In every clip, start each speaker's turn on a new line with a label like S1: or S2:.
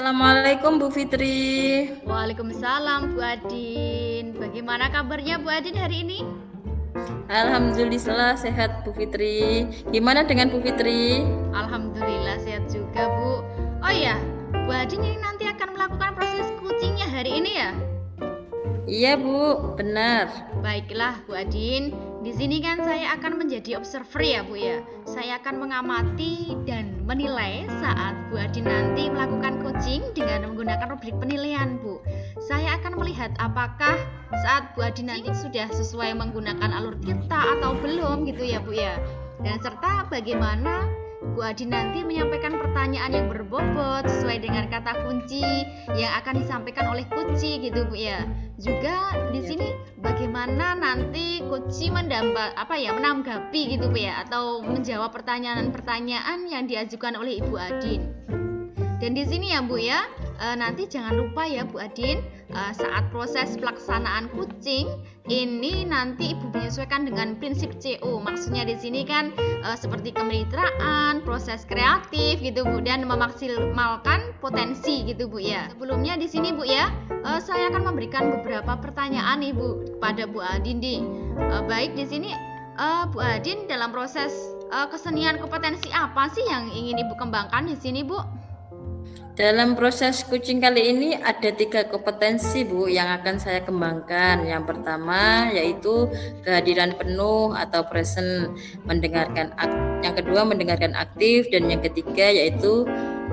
S1: Assalamualaikum Bu Fitri.
S2: Waalaikumsalam Bu Adin. Bagaimana kabarnya Bu Adin hari ini?
S1: Alhamdulillah sehat Bu Fitri. Gimana dengan Bu Fitri?
S2: Alhamdulillah sehat juga Bu. Oh iya, Bu Adin ini nanti akan melakukan proses kucingnya hari ini ya?
S1: Iya Bu, benar.
S2: Baiklah Bu Adin, di sini kan saya akan menjadi observer ya Bu ya. Saya akan mengamati dan menilai saat Bu Adin nanti melakukan coaching dengan menggunakan rubrik penilaian Bu. Saya akan melihat apakah saat Bu Adin nanti sudah sesuai menggunakan alur tirta atau belum gitu ya Bu ya. Dan serta bagaimana Bu Adin nanti menyampaikan pertanyaan yang berbobot sesuai dengan kata kunci yang akan disampaikan oleh Kuci gitu Bu ya. Juga di sini bagaimana nanti Kuci menanggapi gitu Bu ya, atau menjawab pertanyaan-pertanyaan yang diajukan oleh Ibu Adin. Dan di sini ya Bu ya, nanti jangan lupa ya Bu Adin, saat proses pelaksanaan kucing ini nanti Ibu menyesuaikan dengan prinsip CO. Maksudnya di sini kan seperti kemitraan, proses kreatif gitu Bu, dan memaksimalkan potensi gitu Bu ya. Sebelumnya di sini Bu ya, saya akan memberikan beberapa pertanyaan nih Bu kepada Bu Adin nih. Baik di sini Bu Adin dalam proses kesenian kompetensi apa sih yang ingin Ibu kembangkan di sini Bu?
S1: Dalam proses coaching kali ini ada 3 kompetensi Bu yang akan saya kembangkan. Yang pertama yaitu kehadiran penuh atau present, yang kedua mendengarkan aktif, dan yang ketiga yaitu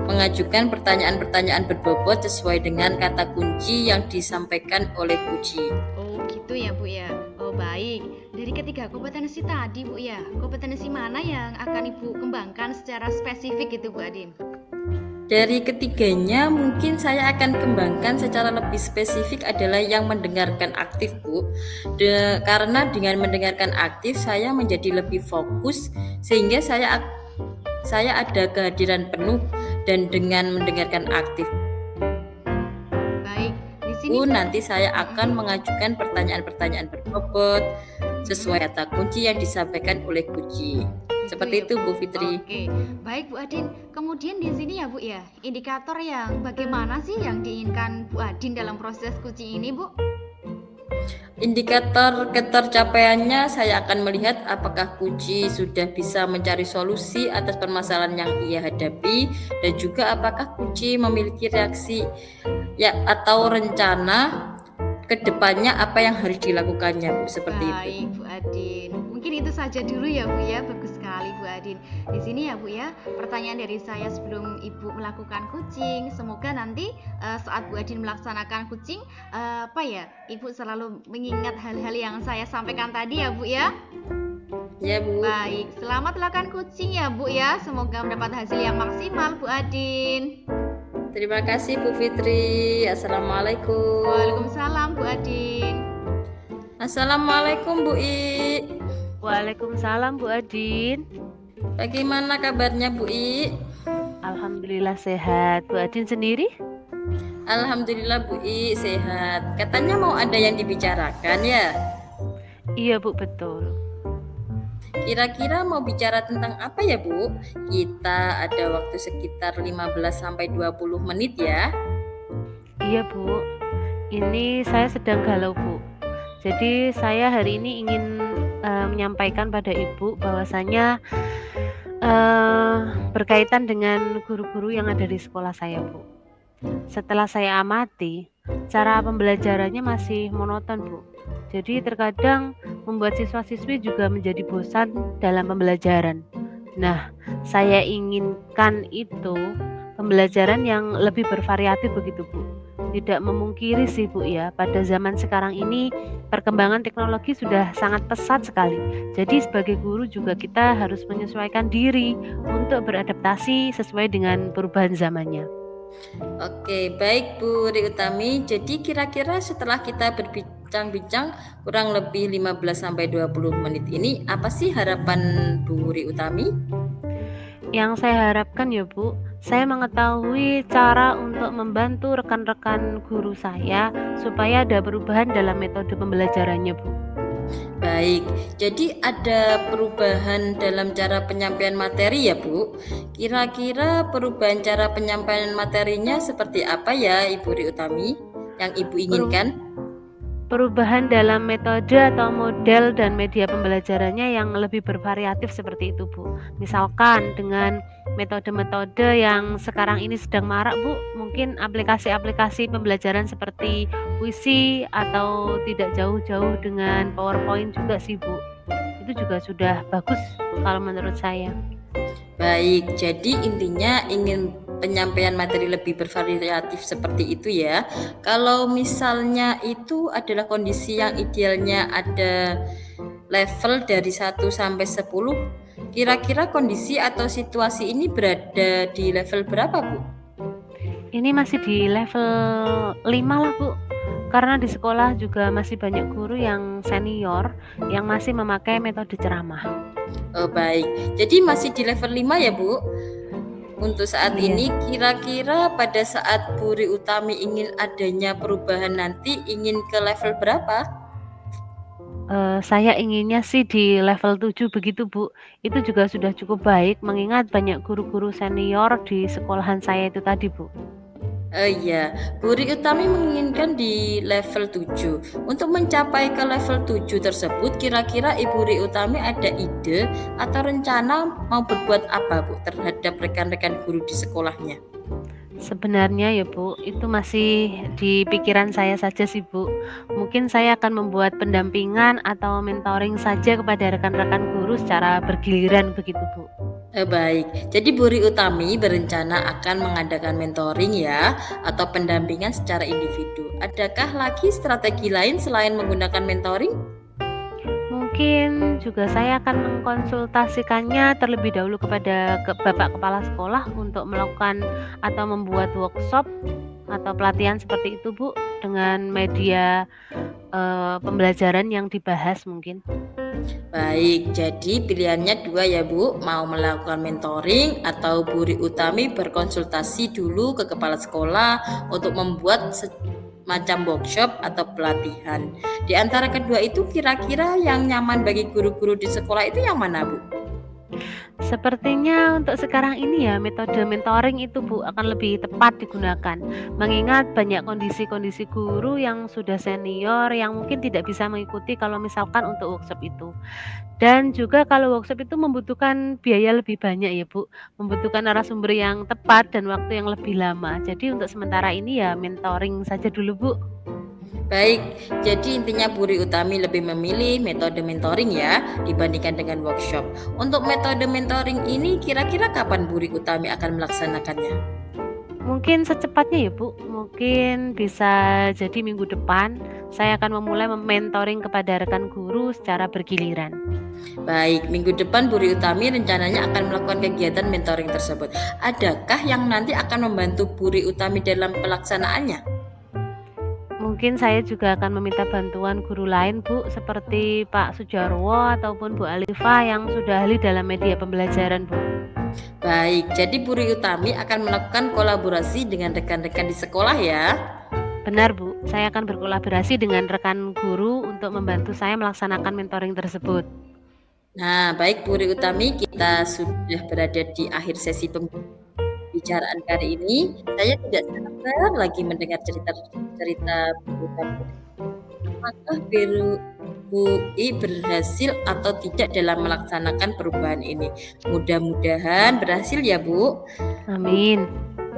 S1: mengajukan pertanyaan-pertanyaan berbobot sesuai dengan kata kunci yang disampaikan oleh Puji.
S2: Oh gitu ya Bu ya. Oh baik. Dari ketiga kompetensi tadi Bu ya, kompetensi mana yang akan Ibu kembangkan secara spesifik gitu Bu Adin?
S1: Dari ketiganya mungkin saya akan kembangkan secara lebih spesifik adalah yang mendengarkan aktif Bu. Karena dengan mendengarkan aktif saya menjadi lebih fokus sehingga saya ada kehadiran penuh, dan dengan mendengarkan aktif
S2: Baik, di sini
S1: nanti saya akan mengajukan pertanyaan-pertanyaan berbobot sesuai kata kunci yang disampaikan oleh Kuci. Seperti itu Bu Fitri.
S2: Oke, baik Bu Adin. Kemudian di sini ya Bu ya, indikator yang bagaimana sih yang diinginkan Bu Adin dalam proses kucing ini Bu?
S1: Indikator ketercapaiannya saya akan melihat apakah Kuci sudah bisa mencari solusi atas permasalahan yang ia hadapi, dan juga apakah Kuci memiliki reaksi ya atau rencana kedepannya apa yang harus dilakukannya Bu, seperti itu.
S2: Baik Bu Adin, mungkin itu saja dulu ya Bu ya. Bagus sekali Bu Adin. Di sini ya Bu ya, pertanyaan dari saya sebelum Ibu melakukan kucing. Semoga nanti saat Bu Adin melaksanakan kucing, Ibu selalu mengingat hal-hal yang saya sampaikan tadi ya Bu ya.
S1: Ya Bu.
S2: Baik, selamat melakukan kucing ya Bu ya. Semoga mendapat hasil yang maksimal Bu Adin.
S1: Terima kasih Bu Fitri. Assalamualaikum.
S2: Waalaikumsalam Bu Adin.
S1: Assalamualaikum Bu I.
S3: Waalaikumsalam Bu Adin.
S1: Bagaimana kabarnya Bu I?
S3: Alhamdulillah sehat. Bu Adin sendiri?
S1: Alhamdulillah Bu I sehat. Katanya mau ada yang dibicarakan ya?
S3: Iya Bu, betul.
S1: Kira-kira mau bicara tentang apa ya Bu? Kita ada waktu sekitar 15-20 menit ya.
S3: Iya Bu, ini saya sedang galau Bu. Jadi saya hari ini ingin menyampaikan pada Ibu bahwasanya berkaitan dengan guru-guru yang ada di sekolah saya Bu. Setelah saya amati, cara pembelajarannya masih monoton Bu. Jadi terkadang membuat siswa-siswi juga menjadi bosan dalam pembelajaran. Nah, saya inginkan itu pembelajaran yang lebih bervariatif begitu Bu. Tidak memungkiri sih Bu ya, pada zaman sekarang ini perkembangan teknologi sudah sangat pesat sekali. Jadi sebagai guru juga kita harus menyesuaikan diri untuk beradaptasi sesuai dengan perubahan zamannya.
S1: Oke, baik Bu Ri Utami. Jadi kira-kira setelah kita berbincang-bincang kurang lebih 15-20 menit ini, apa sih harapan Bu Ri Utami?
S3: Yang saya harapkan ya Bu, saya mengetahui cara untuk membantu rekan-rekan guru saya supaya ada perubahan dalam metode pembelajarannya Bu.
S1: Baik, jadi ada perubahan dalam cara penyampaian materi ya, Bu? Kira-kira perubahan cara penyampaian materinya seperti apa ya, Ibu Ri Utami, yang Ibu inginkan?
S3: Perubahan dalam metode atau model dan media pembelajarannya yang lebih bervariatif seperti itu, Bu. Misalkan dengan metode-metode yang sekarang ini sedang marak, Bu, mungkin aplikasi-aplikasi pembelajaran seperti puisi atau tidak jauh-jauh dengan PowerPoint juga sih, Bu. Itu juga sudah bagus kalau menurut saya.
S1: Baik, jadi intinya ingin penyampaian materi lebih bervariatif seperti itu ya. Kalau misalnya itu adalah kondisi yang idealnya ada level dari 1 sampai 10, kira-kira kondisi atau situasi ini berada di level berapa, Bu?
S3: Ini masih di level 5 lah, Bu. Karena di sekolah juga masih banyak guru yang senior yang masih memakai metode ceramah.
S1: Oh, baik. Jadi masih di level 5 ya, Bu? Untuk saat
S3: Iya.
S1: ini kira-kira pada saat Bu Ri Utami ingin adanya perubahan nanti ingin ke level berapa?
S3: Saya inginnya sih di level 7 begitu, Bu. Itu juga sudah cukup baik mengingat banyak guru-guru senior di sekolahan saya itu tadi, Bu.
S1: Iya, Bu Ri Utami menginginkan di level 7. Untuk mencapai ke level 7 tersebut, kira-kira Ibu Ri Utami ada ide atau rencana mau berbuat apa, Bu, terhadap rekan-rekan guru di sekolahnya?
S3: Sebenarnya ya, Bu, itu masih di pikiran saya saja sih, Bu. Mungkin saya akan membuat pendampingan atau mentoring saja kepada rekan-rekan guru secara bergiliran begitu, Bu.
S1: Baik, jadi Bu Ri Utami berencana akan mengadakan mentoring ya, atau pendampingan secara individu. Adakah lagi strategi lain selain menggunakan mentoring?
S3: Mungkin juga saya akan mengkonsultasikannya terlebih dahulu kepada Bapak Kepala Sekolah untuk melakukan atau membuat workshop atau pelatihan seperti itu, Bu, dengan media pembelajaran yang dibahas mungkin.
S1: Baik, jadi pilihannya dua ya, Bu, mau melakukan mentoring atau Bu Ri Utami berkonsultasi dulu ke kepala sekolah untuk membuat semacam workshop atau pelatihan. Di antara kedua itu kira-kira yang nyaman bagi guru-guru di sekolah itu yang mana, Bu?
S3: Sepertinya untuk sekarang ini ya metode mentoring itu, Bu, akan lebih tepat digunakan. Mengingat banyak kondisi-kondisi guru yang sudah senior yang mungkin tidak bisa mengikuti kalau misalkan untuk workshop itu. Dan juga kalau workshop itu membutuhkan biaya lebih banyak ya, Bu, membutuhkan narasumber yang tepat dan waktu yang lebih lama. Jadi untuk sementara ini ya mentoring saja dulu, Bu.
S1: Baik, jadi intinya Bu Ri Utami lebih memilih metode mentoring ya dibandingkan dengan workshop. Untuk metode mentoring ini kira-kira kapan Bu Ri Utami akan melaksanakannya?
S3: Mungkin secepatnya ya, Bu. Mungkin bisa jadi minggu depan saya akan memulai mentoring kepada rekan guru secara bergiliran.
S1: Baik, minggu depan Bu Ri Utami rencananya akan melakukan kegiatan mentoring tersebut. Adakah yang nanti akan membantu Bu Ri Utami dalam pelaksanaannya?
S3: Mungkin saya juga akan meminta bantuan guru lain, Bu, seperti Pak Sujarwo ataupun Bu Alifah yang sudah ahli dalam media pembelajaran, Bu.
S1: Baik, jadi Bu Ri Utami akan melakukan kolaborasi dengan rekan-rekan di sekolah ya.
S3: Benar, Bu. Saya akan berkolaborasi dengan rekan guru untuk membantu saya melaksanakan mentoring tersebut.
S1: Nah, baik Bu Ri Utami, kita sudah berada di akhir sesi pembicaraan kali ini. Saya tidak sabar lagi mendengar cerita Bu Utami. Apakah Bu I berhasil atau tidak dalam melaksanakan perubahan ini? Mudah-mudahan berhasil ya, Bu.
S3: Amin.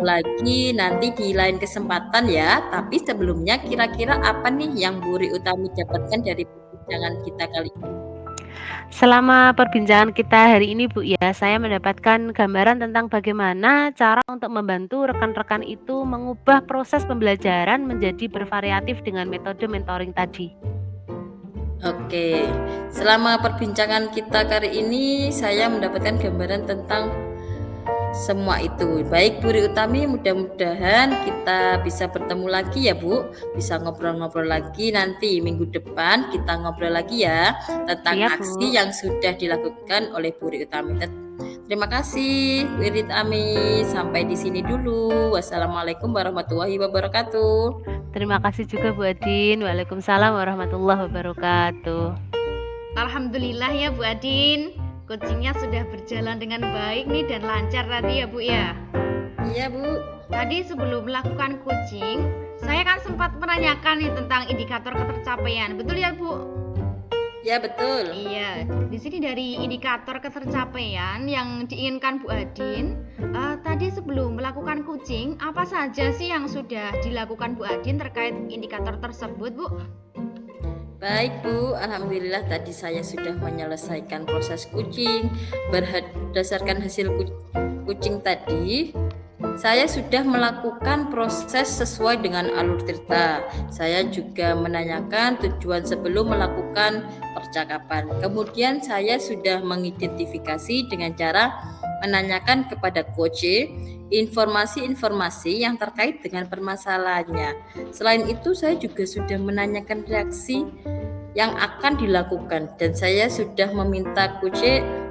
S1: Lagi nanti di lain kesempatan ya. Tapi sebelumnya kira-kira apa nih yang Bu Ri Utami dapatkan dari perbincangan kita kali ini?
S3: Selama perbincangan kita hari ini, Bu, ya, saya mendapatkan gambaran tentang bagaimana cara untuk membantu rekan-rekan itu mengubah proses pembelajaran menjadi bervariatif dengan metode mentoring tadi.
S1: Oke, selama perbincangan kita kali ini saya mendapatkan gambaran tentang semua itu. Baik Bu Ri Utami, mudah-mudahan kita bisa bertemu lagi ya, Bu. Bisa ngobrol-ngobrol lagi nanti minggu depan kita ngobrol lagi ya tentang
S3: Iya, Bu.
S1: aksi yang sudah dilakukan oleh Bu Ri Utami. Terima kasih Bu Ri Utami. Sampai di sini dulu. Wassalamualaikum warahmatullahi wabarakatuh.
S3: Terima kasih juga Bu Adin. Waalaikumsalam warahmatullahi wabarakatuh.
S2: Alhamdulillah ya Bu Adin, coachingnya sudah berjalan dengan baik nih dan lancar tadi ya Bu ya.
S1: Iya Bu.
S2: Tadi sebelum melakukan coaching, saya kan sempat menanyakan nih tentang indikator ketercapaian, betul ya Bu?
S1: Ya betul.
S2: Iya, di sini dari indikator ketercapaian yang diinginkan Bu Adin, tadi sebelum melakukan coaching, apa saja sih yang sudah dilakukan Bu Adin terkait indikator tersebut Bu?
S1: Baik Bu, Alhamdulillah tadi saya sudah menyelesaikan proses coaching. Berdasarkan hasil coaching tadi, saya sudah melakukan proses sesuai dengan alur tirta. Saya juga menanyakan tujuan sebelum melakukan percakapan. Kemudian saya sudah mengidentifikasi dengan cara menanyakan kepada coach informasi-informasi yang terkait dengan permasalahannya. Selain itu, saya juga sudah menanyakan reaksi yang akan dilakukan dan saya sudah meminta coach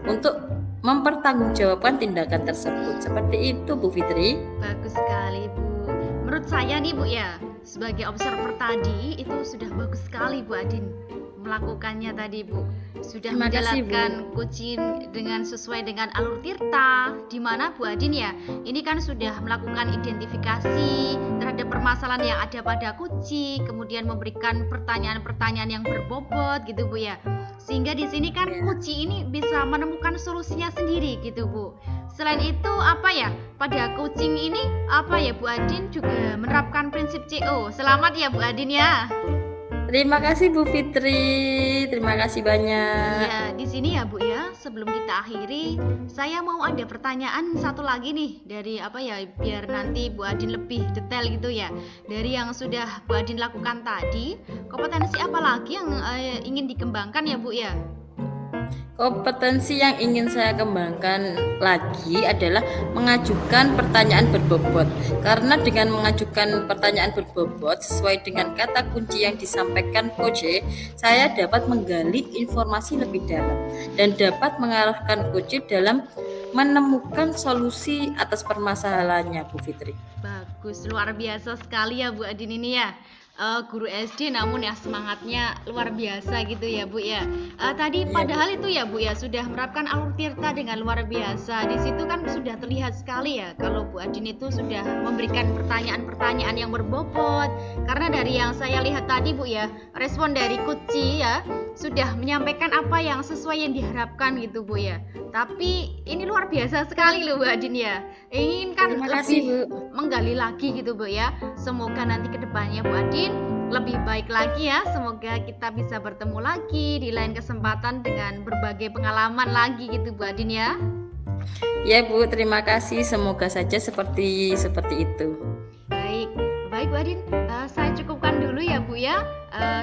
S1: untuk mempertanggungjawabkan tindakan tersebut. Seperti itu Bu Fitri.
S2: Bagus sekali Bu. Menurut saya nih Bu ya, sebagai observer tadi itu sudah bagus sekali Bu Adin melakukannya tadi Bu. Sudah
S1: Terima kasih,
S2: menjalankan coaching dengan sesuai dengan alur tirta, di mana Bu Adin ya, ini kan sudah melakukan identifikasi terhadap permasalahan yang ada pada coaching, kemudian memberikan pertanyaan-pertanyaan yang berbobot gitu Bu ya. Sehingga di sini kan
S1: Ya.
S2: coaching ini bisa menemukan solusinya sendiri gitu Bu. Selain itu apa ya, pada coaching ini apa ya Bu Adin juga menerapkan prinsip CO. Selamat ya Bu Adin ya.
S1: Terima kasih Bu Fitri. Terima kasih banyak.
S2: Ya, di sini ya Bu ya, sebelum kita akhiri, saya mau ada pertanyaan satu lagi nih dari apa ya, biar nanti Bu Adin lebih detail gitu ya. Dari yang sudah Bu Adin lakukan tadi, kompetensi apa lagi yang ingin dikembangkan ya Bu ya?
S1: Kompetensi yang ingin saya kembangkan lagi adalah mengajukan pertanyaan berbobot. Karena dengan mengajukan pertanyaan berbobot sesuai dengan kata kunci yang disampaikan coach, saya dapat menggali informasi lebih dalam dan dapat mengarahkan coach dalam menemukan solusi atas permasalahannya, Bu Fitri.
S2: Bagus, luar biasa sekali ya Bu Adin ini ya. Guru SD namun ya semangatnya luar biasa gitu ya Bu ya. Tadi
S1: Iya, Bu.
S2: padahal itu ya Bu ya sudah menerapkan alur tirta dengan luar biasa. Di situ kan sudah terlihat sekali ya kalau Bu Adin itu sudah memberikan pertanyaan-pertanyaan yang berbobot. Karena dari yang saya lihat tadi Bu ya, respon dari Kuci ya sudah menyampaikan apa yang sesuai yang diharapkan gitu Bu ya. Tapi ini luar biasa sekali loh Bu Adin ya. Ingin kan
S1: Terima kasih,
S2: lebih
S1: Bu.
S2: menggali lagi gitu Bu ya. Semoga nanti kedepannya Bu Adin lebih baik lagi ya. Semoga kita bisa bertemu lagi di lain kesempatan dengan berbagai pengalaman lagi gitu Bu Adin ya.
S1: Ya Bu, terima kasih. Semoga saja seperti itu.
S2: Baik Bu Adin, saya cukupkan dulu ya Bu ya.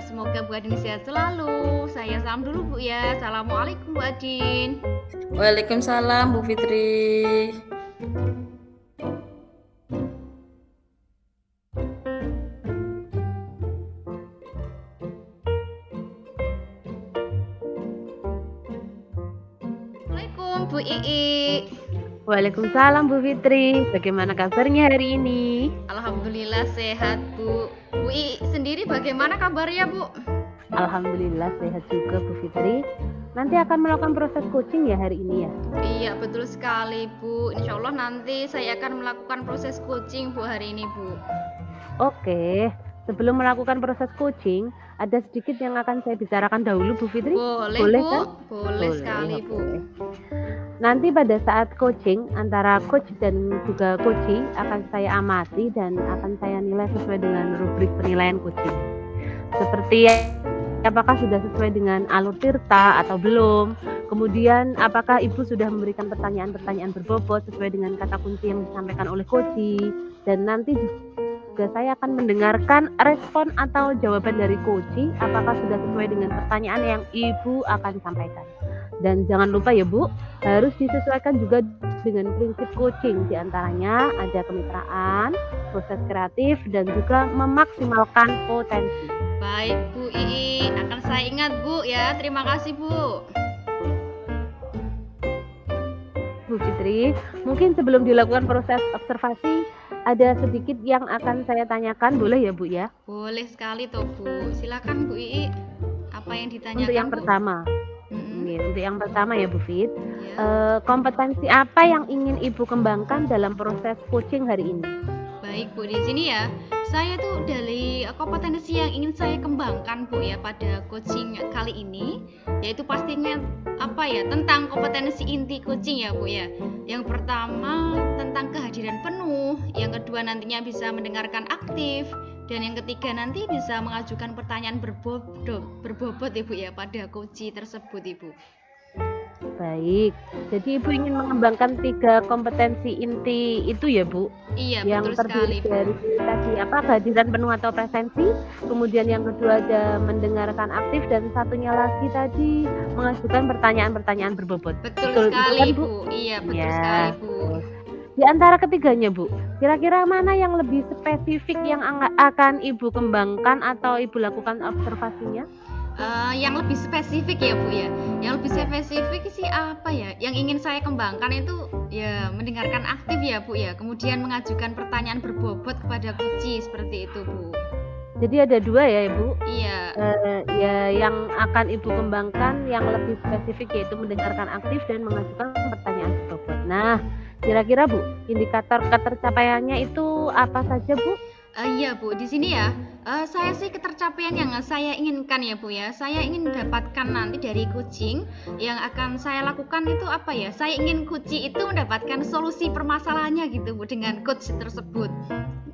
S2: Semoga Bu Adin sehat selalu. Saya salam dulu Bu ya. Assalamualaikum Bu Adin.
S1: Waalaikumsalam Bu Fitri.
S2: Assalamualaikum Bu Ii.
S3: Waalaikumsalam Bu Fitri. Bagaimana kabarnya hari ini?
S2: Alhamdulillah sehat Bu. Bu Ii sendiri bagaimana kabarnya Bu?
S3: Alhamdulillah sehat juga Bu Fitri. Nanti akan melakukan proses coaching ya hari ini ya?
S2: Iya betul sekali Bu. Insya Allah nanti saya akan melakukan proses coaching Bu hari ini Bu.
S3: Oke, sebelum melakukan proses coaching, ada sedikit yang akan saya bicarakan dahulu Bu Fitri.
S2: Boleh Bu,
S3: kan?
S2: boleh sekali Bu.
S3: oke. Nanti pada saat coaching antara coach dan juga coachee akan saya amati dan akan saya nilai sesuai dengan rubrik penilaian coaching. Seperti apakah sudah sesuai dengan alur tirta atau belum. Kemudian apakah Ibu sudah memberikan pertanyaan-pertanyaan berbobot sesuai dengan kata kunci yang disampaikan oleh coachee. Dan nanti juga saya akan mendengarkan respon atau jawaban dari coachee apakah sudah sesuai dengan pertanyaan yang Ibu akan sampaikan. Dan jangan lupa ya Bu, harus disesuaikan juga dengan prinsip coaching. Di antaranya ada kemitraan, proses kreatif, dan juga memaksimalkan potensi.
S2: Baik Bu Ii, akan saya ingat Bu ya. Terima kasih Bu.
S3: Bu Fitri, mungkin sebelum dilakukan proses observasi, ada sedikit yang akan saya tanyakan, boleh ya Bu ya?
S2: Boleh sekali toh Bu. Silakan Bu Ii. Apa yang ditanyakan
S3: Untuk yang
S2: Bu?
S3: pertama, Oke, untuk yang pertama ya Bu Fit,
S2: Ya.
S3: kompetensi apa yang ingin Ibu kembangkan dalam proses coaching hari ini?
S2: Baik Bu, di sini ya, saya tuh dari kompetensi yang ingin saya kembangkan Bu ya pada coaching kali ini, yaitu pastinya apa ya, tentang kompetensi inti coaching ya Bu ya. Yang pertama tentang kehadiran penuh, yang kedua nantinya bisa mendengarkan aktif, dan yang ketiga nanti bisa mengajukan pertanyaan berbobot Ibu ya pada coach tersebut Ibu.
S3: Baik, jadi Ibu ingin mengembangkan 3 kompetensi inti itu ya Bu?
S2: Iya,
S3: Yang
S2: betul
S3: terdiri
S2: sekali Bu.
S3: dari tadi apa, kehadiran penuh atau presensi, kemudian yang kedua ada mendengarkan aktif, dan satunya lagi tadi mengajukan pertanyaan-pertanyaan berbobot.
S2: Betul
S3: Betul itu
S2: sekali
S3: kan Bu?
S2: Bu. Iya, betul
S3: Iya,
S2: sekali Bu.
S3: betul. Di antara ketiganya Bu, kira-kira mana yang lebih spesifik yang akan Ibu kembangkan atau Ibu lakukan observasinya?
S2: Yang lebih spesifik ya Bu ya. Yang lebih
S3: Iya.
S2: spesifik sih apa ya? Yang ingin saya kembangkan itu ya mendengarkan aktif ya Bu ya. Kemudian mengajukan pertanyaan berbobot kepada kunci seperti itu Bu.
S3: Jadi ada 2 ya Ibu?
S2: Iya.
S3: Ya yang akan Ibu kembangkan yang lebih spesifik yaitu mendengarkan aktif dan mengajukan pertanyaan berbobot. Nah, kira-kira Bu, indikator ketercapaiannya itu apa saja Bu?
S2: Iya Bu, di sini ya, saya sih ketercapaian yang saya inginkan ya Bu ya. Saya ingin mendapatkan nanti dari coaching yang akan saya lakukan itu apa ya? Saya ingin coaching itu mendapatkan solusi permasalahannya gitu Bu dengan coach tersebut.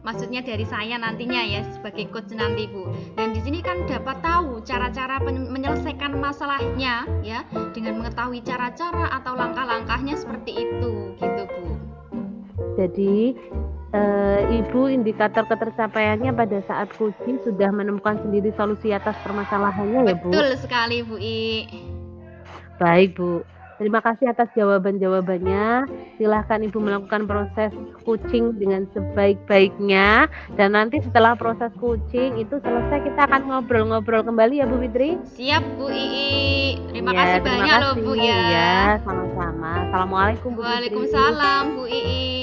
S2: Maksudnya dari saya nantinya ya sebagai coach nanti Bu. Dan di sini kan dapat tahu cara-cara menyelesaikan masalahnya ya dengan mengetahui cara-cara atau langkah-langkahnya seperti itu gitu Bu.
S3: Jadi Ibu indikator ketercapaiannya pada saat coaching sudah menemukan sendiri solusi atas permasalahannya ya Bu?
S2: Betul sekali Bu I.
S3: Baik Bu, terima kasih atas jawaban-jawabannya. Silahkan Ibu melakukan proses coaching dengan sebaik-baiknya. Dan nanti setelah proses coaching itu selesai, kita akan ngobrol-ngobrol kembali ya Bu Fitri.
S2: Siap Bu Ii. Terima
S3: Ya,
S2: kasih
S3: terima
S2: banyak loh
S3: kasih.
S2: Bu ya.
S3: Ya, sama-sama. Assalamualaikum Bu Fitri.
S2: Waalaikumsalam Bu Ii.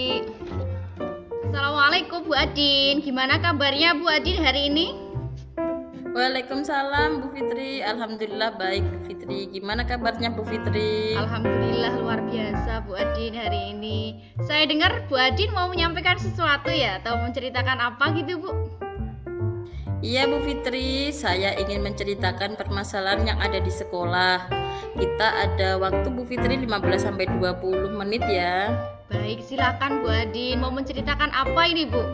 S2: Assalamualaikum Bu Adin. Gimana kabarnya Bu Adin hari ini?
S1: Waalaikumsalam Bu Fitri. Alhamdulillah baik Bu Fitri. Gimana kabarnya Bu Fitri?
S2: Alhamdulillah luar biasa Bu Adin hari ini. Saya dengar Bu Adin mau menyampaikan sesuatu ya, atau menceritakan apa gitu Bu?
S1: Iya Bu Fitri, saya ingin menceritakan permasalahan yang ada di sekolah. Kita ada waktu Bu Fitri 15-20 menit ya.
S2: Baik, silakan Bu Adin. Mau menceritakan apa ini Bu?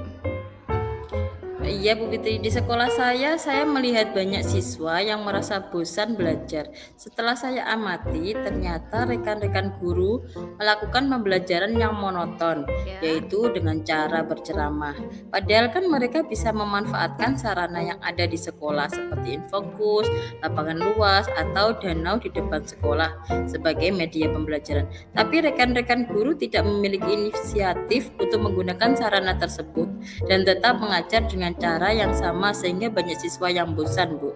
S1: Iya Bu Fitri, di sekolah saya melihat banyak siswa yang merasa bosan belajar. Setelah saya amati, ternyata rekan-rekan guru melakukan pembelajaran yang monoton,
S2: Ya.
S1: yaitu dengan cara berceramah. Padahal kan mereka bisa memanfaatkan sarana yang ada di sekolah seperti infokus, lapangan luas, atau danau di depan sekolah sebagai media pembelajaran. Tapi rekan-rekan guru tidak memiliki inisiatif untuk menggunakan sarana tersebut dan tetap mengajar dengan cara yang sama sehingga banyak siswa yang bosan Bu.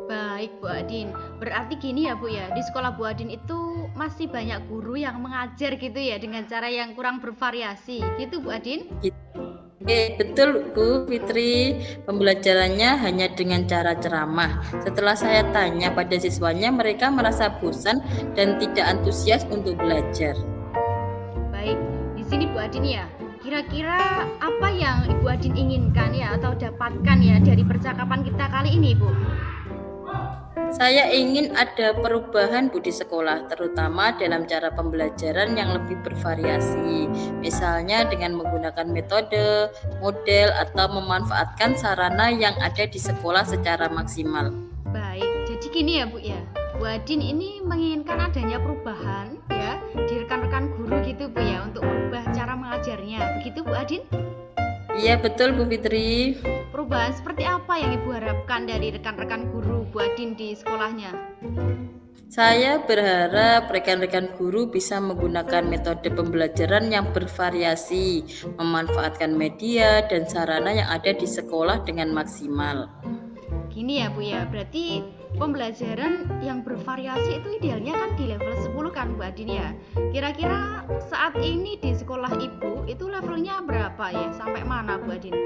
S2: Baik Bu Adin, berarti gini ya Bu ya, di sekolah Bu Adin itu masih banyak guru yang mengajar gitu ya dengan cara yang kurang bervariasi gitu Bu Adin?
S1: Betul Bu Fitri, pembelajarannya hanya dengan cara ceramah. Setelah saya tanya pada siswanya, mereka merasa bosan dan tidak antusias untuk belajar.
S2: Baik, di sini Bu Adin ya, kira-kira apa yang Ibu Adin inginkan ya atau dapatkan ya dari percakapan kita kali ini Bu?
S1: Saya ingin ada perubahan Bu di sekolah, terutama dalam cara pembelajaran yang lebih bervariasi. Misalnya dengan menggunakan metode, model, atau memanfaatkan sarana yang ada di sekolah secara maksimal.
S2: Baik, jadi gini ya Bu ya, Bu Adin ini menginginkan adanya perubahan ya di rekan-rekan guru gitu Bu ya untuk merubah cara mengajarnya, begitu Bu Adin?
S1: Iya betul Bu Fitri.
S2: Perubahan seperti apa yang Ibu harapkan dari rekan-rekan guru Bu Adin di sekolahnya?
S1: Saya berharap rekan-rekan guru bisa menggunakan metode pembelajaran yang bervariasi, memanfaatkan media dan sarana yang ada di sekolah dengan maksimal.
S2: Gini ya Bu ya, berarti pembelajaran yang bervariasi itu idealnya kan di level 10 kan Bu Adin ya. Kira-kira saat ini di sekolah Ibu itu levelnya berapa ya? Sampai mana Bu Adin?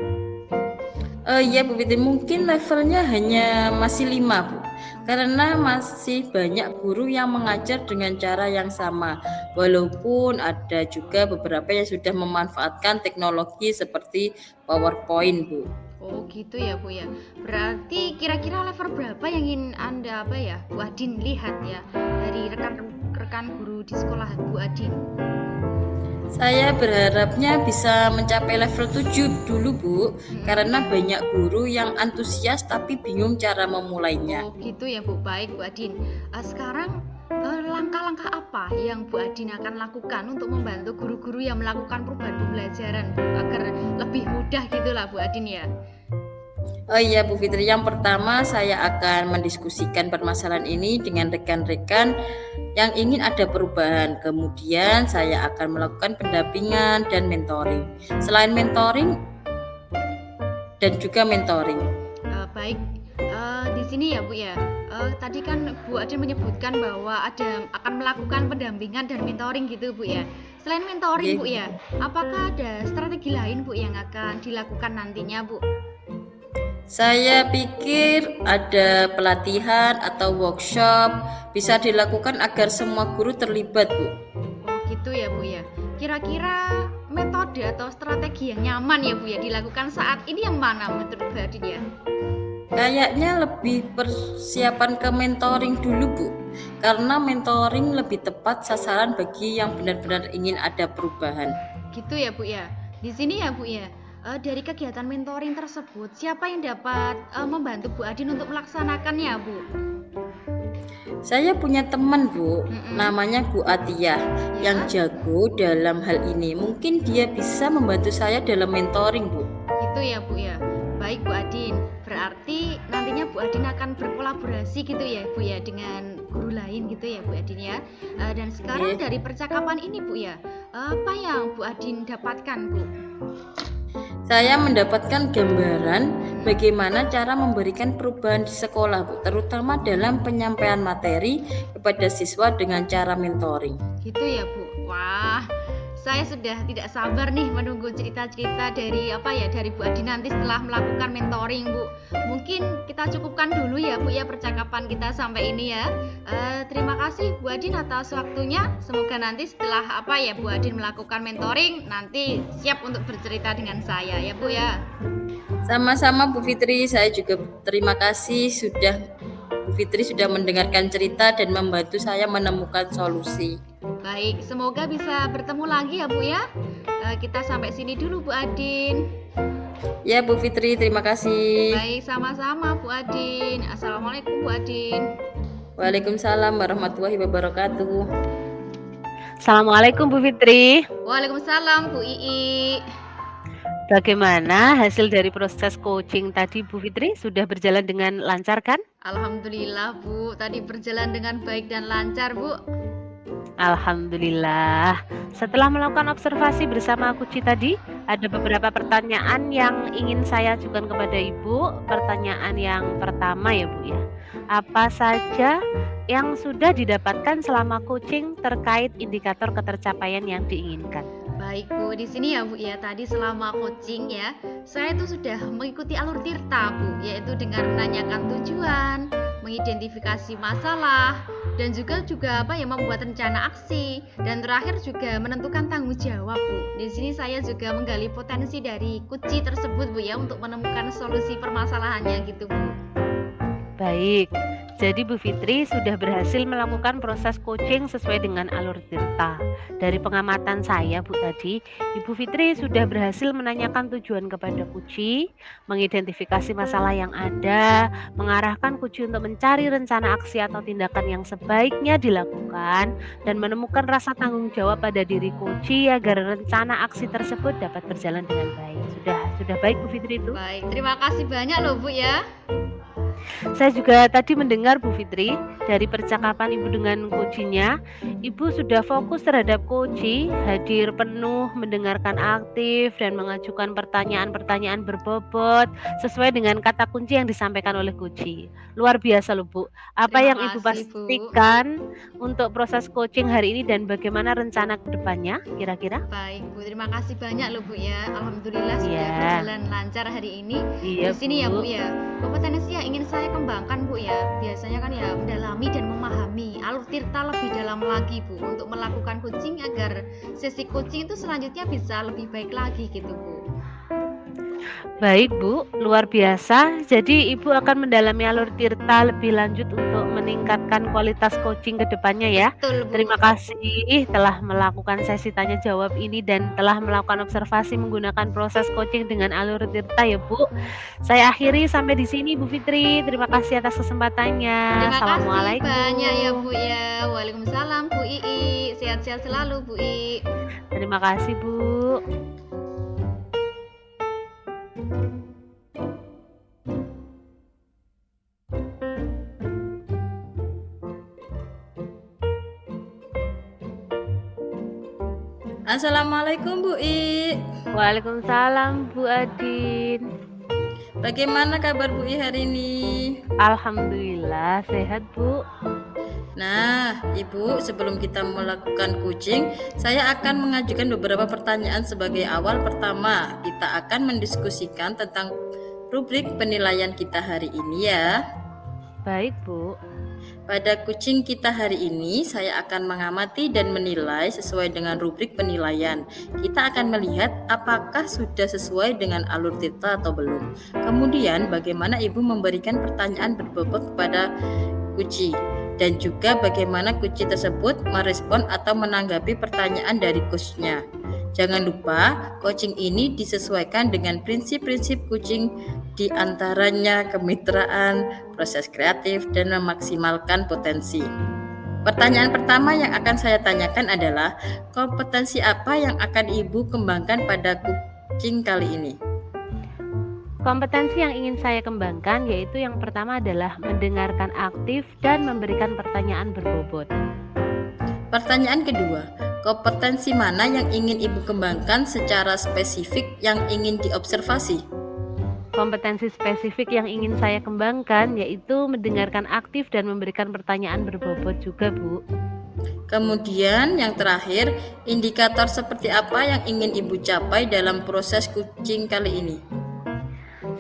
S1: Ya Bu Fitri, mungkin levelnya hanya masih 5 Bu. karena masih banyak guru yang mengajar dengan cara yang sama, walaupun ada juga beberapa yang sudah memanfaatkan teknologi seperti PowerPoint, Bu.
S2: Oh gitu ya Bu ya. Berarti kira-kira level berapa yang ingin Anda Bu Adin lihat ya dari rekan-rekan guru di sekolah Bu Adin?
S1: Saya berharapnya bisa mencapai level 7 dulu, Bu, karena banyak guru yang antusias tapi bingung cara memulainya.
S2: Oh gitu ya Bu, baik Bu Adin. Sekarang langkah-langkah apa yang Bu Adin akan lakukan untuk membantu guru-guru yang melakukan perubahan pembelajaran Bu, agar lebih mudah gitulah Bu Adin ya?
S1: Oh iya Bu Fitri, yang pertama saya akan mendiskusikan permasalahan ini dengan rekan-rekan yang ingin ada perubahan. Kemudian saya akan melakukan pendampingan dan mentoring. Selain mentoring dan juga mentoring.
S2: Baik, di sini ya Bu ya. Tadi kan Bu Adin menyebutkan bahwa akan melakukan pendampingan dan mentoring gitu Bu ya. Selain mentoring Bu ya, apakah ada strategi lain Bu yang akan dilakukan nantinya Bu?
S1: Saya pikir ada pelatihan atau workshop bisa dilakukan agar semua guru terlibat, Bu.
S2: Oh gitu ya Bu ya. Kira-kira metode atau strategi yang nyaman ya Bu ya dilakukan saat ini yang mana menurut Bu Adin ya?
S1: Kayaknya lebih persiapan ke mentoring dulu, Bu. Karena mentoring lebih tepat sasaran bagi yang benar-benar ingin ada perubahan.
S2: Gitu ya Bu ya. Di sini ya Bu ya. Dari kegiatan mentoring tersebut, siapa yang dapat membantu Bu Adin untuk melaksanakannya Bu?
S1: Saya punya teman, Bu, namanya Bu Atia, yang jago dalam hal ini. Mungkin dia bisa membantu saya dalam mentoring, Bu.
S2: Gitu ya Bu ya. Baik Bu Adin, berarti nantinya Bu Adin akan berkolaborasi gitu ya Bu ya dengan guru lain gitu ya Bu Adin ya. Dan sekarang dari percakapan ini Bu ya, apa yang Bu Adin dapatkan Bu?
S1: Saya mendapatkan gambaran bagaimana cara memberikan perubahan di sekolah, Bu, terutama dalam penyampaian materi kepada siswa dengan cara mentoring.
S2: Gitu ya Bu. Wah, saya sudah tidak sabar nih menunggu cerita-cerita dari Bu Adin nanti setelah melakukan mentoring Bu. Mungkin kita cukupkan dulu ya Bu ya percakapan kita sampai ini ya. Terima kasih Bu Adin atas waktunya. Semoga nanti setelah Bu Adin melakukan mentoring nanti siap untuk bercerita dengan saya ya Bu ya.
S1: Sama-sama Bu Fitri, saya juga terima kasih Bu Fitri sudah mendengarkan cerita dan membantu saya menemukan solusi.
S2: Baik, semoga bisa bertemu lagi ya Bu ya. Kita sampai sini dulu Bu Adin.
S1: Ya Bu Fitri, terima kasih.
S2: Baik, sama-sama Bu Adin. Assalamualaikum Bu Adin.
S1: Waalaikumsalam warahmatullahi wabarakatuh.
S3: Assalamualaikum Bu Fitri.
S2: Waalaikumsalam Bu Ii.
S3: Bagaimana hasil dari proses coaching tadi Bu Fitri? Sudah berjalan dengan lancar kan?
S2: Alhamdulillah Bu, tadi berjalan dengan baik dan lancar Bu.
S3: Alhamdulillah. Setelah melakukan observasi bersama Kuci tadi, ada beberapa pertanyaan yang ingin saya ajukan kepada Ibu. Pertanyaan yang pertama ya Bu ya. Apa saja yang sudah didapatkan selama coaching terkait indikator ketercapaian yang diinginkan?
S2: Baik Bu, di sini ya Bu ya, tadi selama coaching ya, saya itu sudah mengikuti alur tirta Bu, yaitu dengan menanyakan tujuan, mengidentifikasi masalah, dan juga membuat rencana aksi, dan terakhir juga menentukan tanggung jawab Bu. Di sini saya juga menggali potensi dari kunci tersebut Bu ya, untuk menemukan solusi permasalahannya gitu Bu.
S3: Baik, jadi Bu Fitri sudah berhasil melakukan proses coaching sesuai dengan alur tirta. Dari pengamatan saya Bu tadi, Ibu Fitri sudah berhasil menanyakan tujuan kepada Kuci, mengidentifikasi masalah yang ada, mengarahkan Kuci untuk mencari rencana aksi atau tindakan yang sebaiknya dilakukan, dan menemukan rasa tanggung jawab pada diri Kuci agar rencana aksi tersebut dapat berjalan dengan baik. Sudah baik Bu Fitri itu?
S2: Baik, terima kasih banyak loh Bu ya.
S3: Saya juga tadi mendengar Bu Fitri, dari percakapan Ibu dengan kucinya, Ibu sudah fokus terhadap kuci, hadir penuh, mendengarkan aktif, dan mengajukan pertanyaan-pertanyaan berbobot sesuai dengan kata kunci yang disampaikan oleh kuci. Luar biasa loh Bu. Apa
S2: Terima
S3: yang Ibu
S2: kasih, Bu.
S3: pastikan untuk proses coaching hari ini dan bagaimana rencana ke depannya kira-kira?
S2: Baik, Bu. Terima kasih banyak loh, Bu ya. Alhamdulillah sudah
S3: Iya.
S2: berjalan lancar hari ini.
S3: Iya,
S2: Di sini ya,
S3: Bu.
S2: Bu ya. Kompetensi yang ingin saya kembangkan, Bu ya. Biasanya kan ya mendalami dan memahami alur tirta lebih dalam lagi, Bu, untuk melakukan coaching agar sesi coaching itu selanjutnya bisa lebih baik lagi gitu, Bu.
S3: Baik Bu, luar biasa. Jadi Ibu akan mendalami alur tirta lebih lanjut untuk meningkatkan kualitas coaching ke depannya ya.
S2: Betul, Bu.
S3: Terima kasih telah melakukan sesi tanya jawab ini dan telah melakukan observasi menggunakan proses coaching dengan alur tirta ya Bu. Saya akhiri sampai di sini Bu Fitri. Terima kasih atas kesempatannya.
S2: Terima kasih
S3: Assalamualaikum.
S2: banyak ya, Bu ya. Waalaikumsalam, Bu Ii. Sehat-sehat selalu, Bu Ii.
S3: Terima kasih Bu.
S1: Assalamualaikum Bu I.
S3: Waalaikumsalam Bu Adin.
S1: Bagaimana kabar Bu I hari ini?
S3: Alhamdulillah sehat Bu.
S1: Nah, Ibu, sebelum kita melakukan coaching, saya akan mengajukan beberapa pertanyaan sebagai awal. Pertama, kita akan mendiskusikan tentang rubrik penilaian kita hari ini ya.
S3: Baik Bu.
S1: Pada coaching kita hari ini, saya akan mengamati dan menilai sesuai dengan rubrik penilaian. Kita akan melihat apakah sudah sesuai dengan alur tirta atau belum. Kemudian, bagaimana Ibu memberikan pertanyaan berbobot kepada coach, dan juga bagaimana coach tersebut merespon atau menanggapi pertanyaan dari coachnya. Jangan lupa, coaching ini disesuaikan dengan prinsip-prinsip coaching, di antaranya kemitraan, proses kreatif, dan memaksimalkan potensi. Pertanyaan pertama yang akan saya tanyakan adalah, kompetensi apa yang akan Ibu kembangkan pada coaching kali ini?
S3: Kompetensi yang ingin saya kembangkan yaitu yang pertama adalah mendengarkan aktif dan memberikan pertanyaan berbobot.
S1: Pertanyaan kedua, kompetensi mana yang ingin Ibu kembangkan secara spesifik yang ingin diobservasi?
S3: Kompetensi spesifik yang ingin saya kembangkan yaitu mendengarkan aktif dan memberikan pertanyaan berbobot juga, Bu.
S1: Kemudian yang terakhir, indikator seperti apa yang ingin Ibu capai dalam proses coaching kali ini?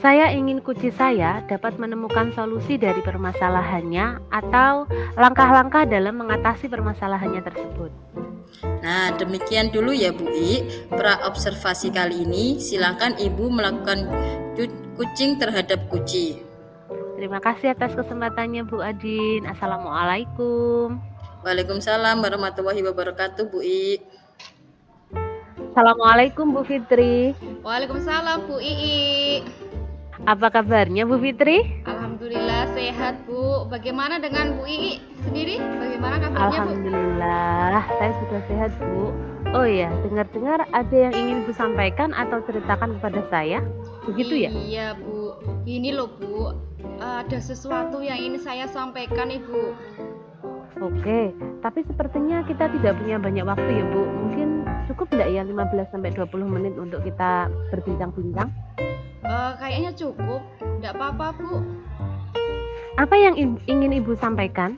S3: Saya ingin coach saya dapat menemukan solusi dari permasalahannya atau langkah-langkah dalam mengatasi permasalahannya tersebut.
S1: Nah, demikian dulu ya Bu I, pra-observasi kali ini. Silakan Ibu melakukan coaching terhadap coach.
S3: Terima kasih atas kesempatannya Bu Adin. Assalamualaikum.
S1: Waalaikumsalam warahmatullahi wabarakatuh Bu I.
S3: Assalamualaikum Bu Fitri.
S2: Waalaikumsalam, Bu Ii.
S3: Apa kabarnya Bu Fitri?
S2: Alhamdulillah sehat, Bu. Bagaimana dengan Bu Ii sendiri? Bagaimana kabarnya, Bu?
S3: Alhamdulillah, saya sudah sehat Bu. Oh ya, dengar-dengar ada yang ingin Bu sampaikan atau ceritakan kepada saya? Begitu ya?
S2: Iya, Bu. Ini loh, Bu. Ada sesuatu yang ingin saya sampaikan, Ibu.
S3: Oke, tapi sepertinya kita tidak punya banyak waktu ya Bu. Mungkin cukup nggak ya 15-20 menit untuk kita berbincang-bincang?
S2: Kayaknya cukup. Nggak apa-apa, Bu.
S3: Apa yang ingin Ibu sampaikan?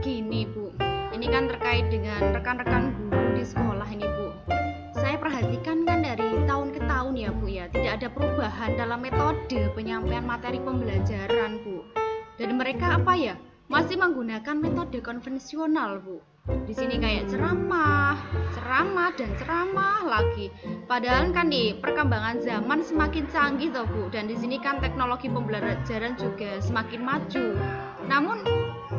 S2: Gini, Bu. Ini kan terkait dengan rekan-rekan guru di sekolah ini, Bu. Saya perhatikan kan dari tahun ke tahun ya, Bu ya. Tidak ada perubahan dalam metode penyampaian materi pembelajaran, Bu. Dan mereka apa ya? Masih menggunakan metode konvensional, Bu. Di sini kayak ceramah dan ceramah lagi. Padahal kan di perkembangan zaman semakin canggih toh, Bu. Dan di sini kan teknologi pembelajaran juga semakin maju. Namun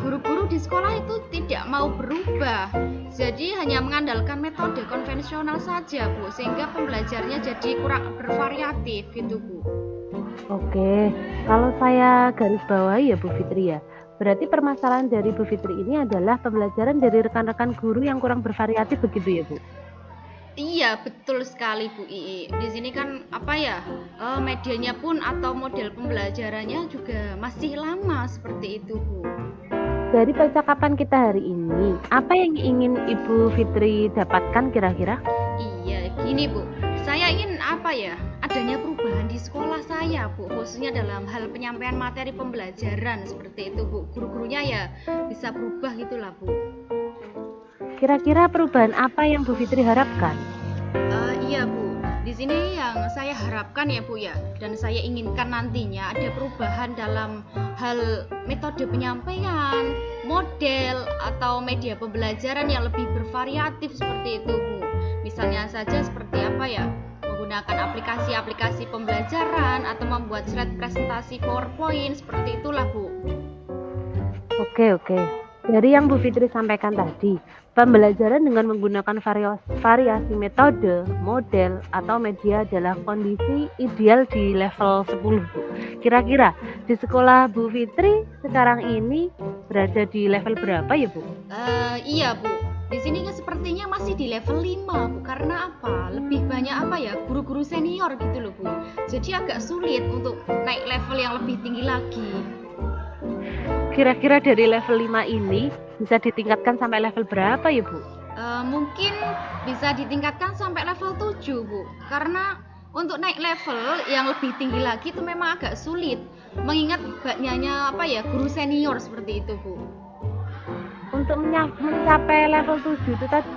S2: guru-guru di sekolah itu tidak mau berubah. Jadi hanya mengandalkan metode konvensional saja, Bu, sehingga pembelajarnya jadi kurang bervariatif gitu, Bu.
S3: Oke, kalau saya garis bawahi ya Bu Fitri ya, berarti permasalahan dari Bu Fitri ini adalah pembelajaran dari rekan-rekan guru yang kurang bervariatif begitu ya Bu?
S2: Iya, betul sekali Bu Ii. Di sini kan apa ya, medianya pun atau model pembelajarannya juga masih lama seperti itu, Bu.
S3: Dari percakapan kita hari ini, apa yang ingin Ibu Fitri dapatkan kira-kira?
S2: Iya, gini Bu, saya ingin apa ya? Adanya perubahan di sekolah saya Bu, khususnya dalam hal penyampaian materi pembelajaran seperti itu Bu. Guru-gurunya ya bisa berubah gitulah Bu.
S3: Kira-kira perubahan apa yang Bu Fitri harapkan?
S2: Iya Bu, di sini yang saya harapkan ya Bu ya, dan saya inginkan nantinya ada perubahan dalam hal metode penyampaian, model atau media pembelajaran yang lebih bervariatif seperti itu Bu. Misalnya saja seperti apa ya, menggunakan aplikasi-aplikasi pembelajaran atau membuat slide presentasi PowerPoint seperti itulah Bu.
S3: Oke. Dari yang Bu Fitri sampaikan tadi, pembelajaran dengan menggunakan variasi metode, model, atau media adalah kondisi ideal di level 10, Bu. Kira-kira di sekolah Bu Fitri sekarang ini berada di level berapa ya, Bu?
S2: Iya Bu, di sini sepertinya masih di level 5 Bu. Karena apa? Lebih banyak apa ya, guru-guru senior gitu loh Bu. Jadi agak sulit untuk naik level yang lebih tinggi lagi.
S3: Kira-kira dari level 5 ini bisa ditingkatkan sampai level berapa ya, Bu?
S2: Mungkin bisa ditingkatkan sampai level 7 Bu. Karena untuk naik level yang lebih tinggi lagi itu memang agak sulit, mengingat banyaknya apa ya, guru senior seperti itu Bu.
S3: Untuk mencapai level 7 itu tadi,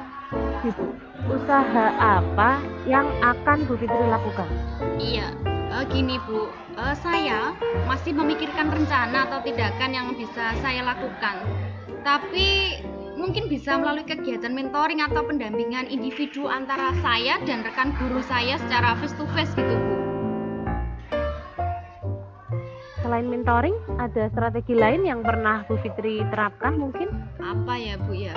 S3: Bu, usaha apa yang akan Bu Fitri lakukan?
S2: Iya, gini Bu, saya masih memikirkan rencana atau tindakan yang bisa saya lakukan. Tapi mungkin bisa melalui kegiatan mentoring atau pendampingan individu antara saya dan rekan guru saya secara face to face gitu Bu.
S3: Selain mentoring, ada strategi lain yang pernah Bu Fitri terapkan mungkin?
S2: Apa ya Bu ya?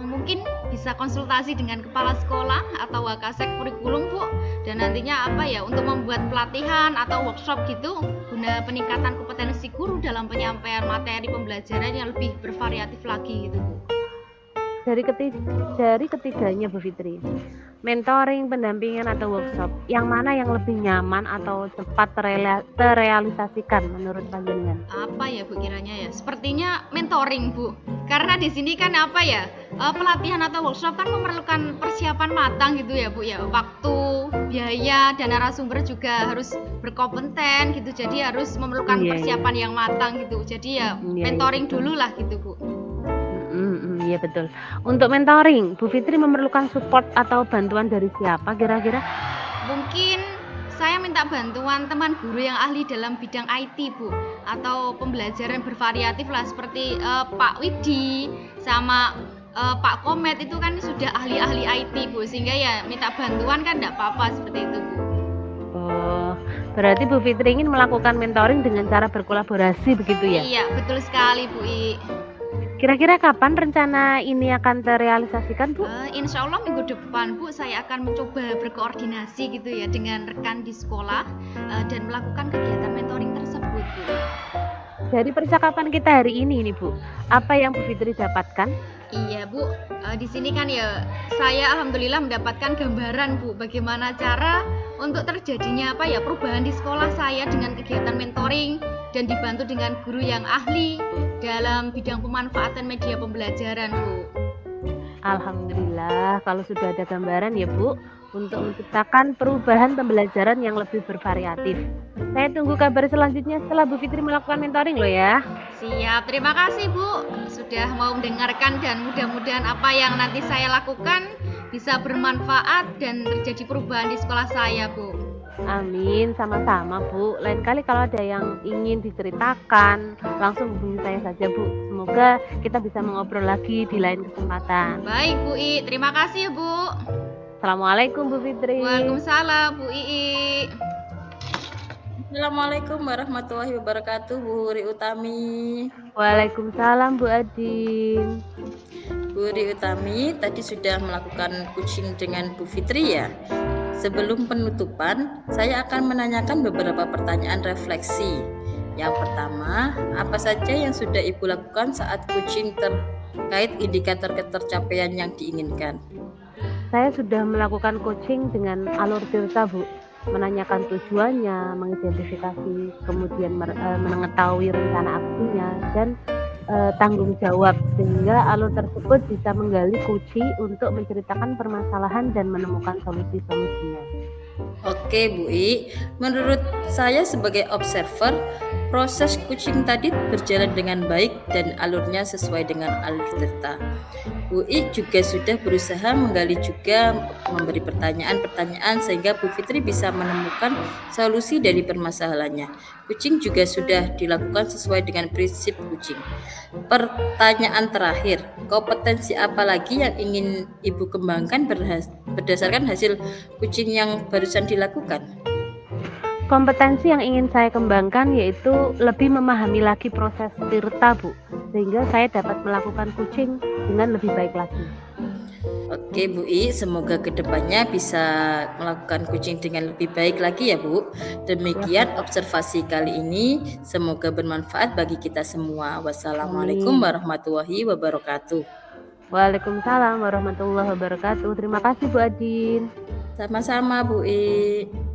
S2: Mungkin bisa konsultasi dengan kepala sekolah atau wakasek kurikulum Bu, dan nantinya apa ya, untuk membuat pelatihan atau workshop gitu guna peningkatan kompetensi guru dalam penyampaian materi pembelajaran yang lebih bervariatif lagi gitu Bu.
S3: Dari ketiganya Bu Fitri, mentoring, pendampingan atau workshop, yang mana yang lebih nyaman atau cepat terrealisasikan menurut panjenengan?
S2: Apa ya Bu kiranya ya? Sepertinya mentoring Bu. Karena di sini kan apa ya? Pelatihan atau workshop kan memerlukan persiapan matang gitu ya Bu ya. Waktu, biaya, dan narasumber juga harus berkompeten gitu. Jadi harus memerlukan persiapan yang matang gitu. Jadi ya mentoring dulu lah gitu Bu.
S3: Iya betul. Untuk mentoring, Bu Fitri memerlukan support atau bantuan dari siapa kira-kira?
S2: Mungkin saya minta bantuan teman guru yang ahli dalam bidang IT Bu, atau pembelajaran bervariatif lah, seperti Pak Widi sama Pak Komet, itu kan sudah ahli-ahli IT Bu, sehingga ya minta bantuan kan enggak apa-apa seperti itu Bu.
S3: Oh, berarti Bu Fitri ingin melakukan mentoring dengan cara berkolaborasi begitu ya?
S2: Iya, betul sekali Bu I.
S3: Kira-kira kapan rencana ini akan terrealisasikan Bu?
S2: Insya Allah minggu depan Bu, saya akan mencoba berkoordinasi gitu ya dengan rekan di sekolah dan melakukan kegiatan mentoring tersebut Bu.
S3: Dari percakapan kita hari ini nih Bu, apa yang Bu Fitri dapatkan?
S2: Iya Bu, di sini kan ya saya alhamdulillah mendapatkan gambaran Bu, bagaimana cara untuk terjadinya apa ya, perubahan di sekolah saya dengan kegiatan mentoring dan dibantu dengan guru yang ahli dalam bidang pemanfaatan media pembelajaran Bu.
S3: Alhamdulillah kalau sudah ada gambaran ya Bu, untuk menciptakan perubahan pembelajaran yang lebih bervariatif. Saya tunggu kabar selanjutnya setelah Bu Fitri melakukan mentoring loh ya.
S2: Siap, terima kasih Bu sudah mau mendengarkan, dan mudah-mudahan apa yang nanti saya lakukan bisa bermanfaat dan terjadi perubahan di sekolah saya Bu.
S3: Amin, sama-sama Bu. Lain kali kalau ada yang ingin diceritakan, langsung hubungi saya saja Bu. Semoga kita bisa mengobrol lagi di lain kesempatan.
S2: Baik Bu I, terima kasih Bu.
S3: Assalamualaikum Bu Fitri.
S2: Waalaikumsalam Bu Ii.
S1: Assalamualaikum warahmatullahi wabarakatuh, Bu Huri Utami.
S3: Waalaikumsalam Bu Adin.
S1: Bu Huri Utami tadi sudah melakukan coaching dengan Bu Fitri ya. Sebelum penutupan, saya akan menanyakan beberapa pertanyaan refleksi. Yang pertama, apa saja yang sudah Ibu lakukan saat coaching terkait indikator ketercapaian yang diinginkan?
S3: Saya sudah melakukan coaching dengan alur Tirta Bu, menanyakan tujuannya, mengidentifikasi, kemudian mengetahui rencana aksinya, dan tanggung jawab, sehingga alur tersebut bisa menggali kunci untuk menceritakan permasalahan dan menemukan solusi-solusinya.
S1: Oke Bu I, menurut saya sebagai observer, proses kucing tadi berjalan dengan baik dan alurnya sesuai dengan alur cerita. Bu I juga sudah berusaha menggali juga memberi pertanyaan-pertanyaan sehingga Bu Fitri bisa menemukan solusi dari permasalahannya. Kucing juga sudah dilakukan sesuai dengan prinsip kucing. Pertanyaan terakhir, kompetensi apa lagi yang ingin Ibu kembangkan berdasarkan hasil kucing yang barusan dilakukan?
S3: Kompetensi yang ingin saya kembangkan yaitu lebih memahami lagi proses tirta, Bu, sehingga saya dapat melakukan kucing dengan lebih baik lagi.
S1: Oke Bu I, semoga kedepannya bisa melakukan kucing dengan lebih baik lagi ya Bu. Demikian observasi kali ini, semoga bermanfaat bagi kita semua. Wassalamualaikum
S3: Amin.
S1: warahmatullahi wabarakatuh.
S3: Waalaikumsalam warahmatullahi wabarakatuh. Terima kasih Bu Adin.
S1: Sama-sama Bu I.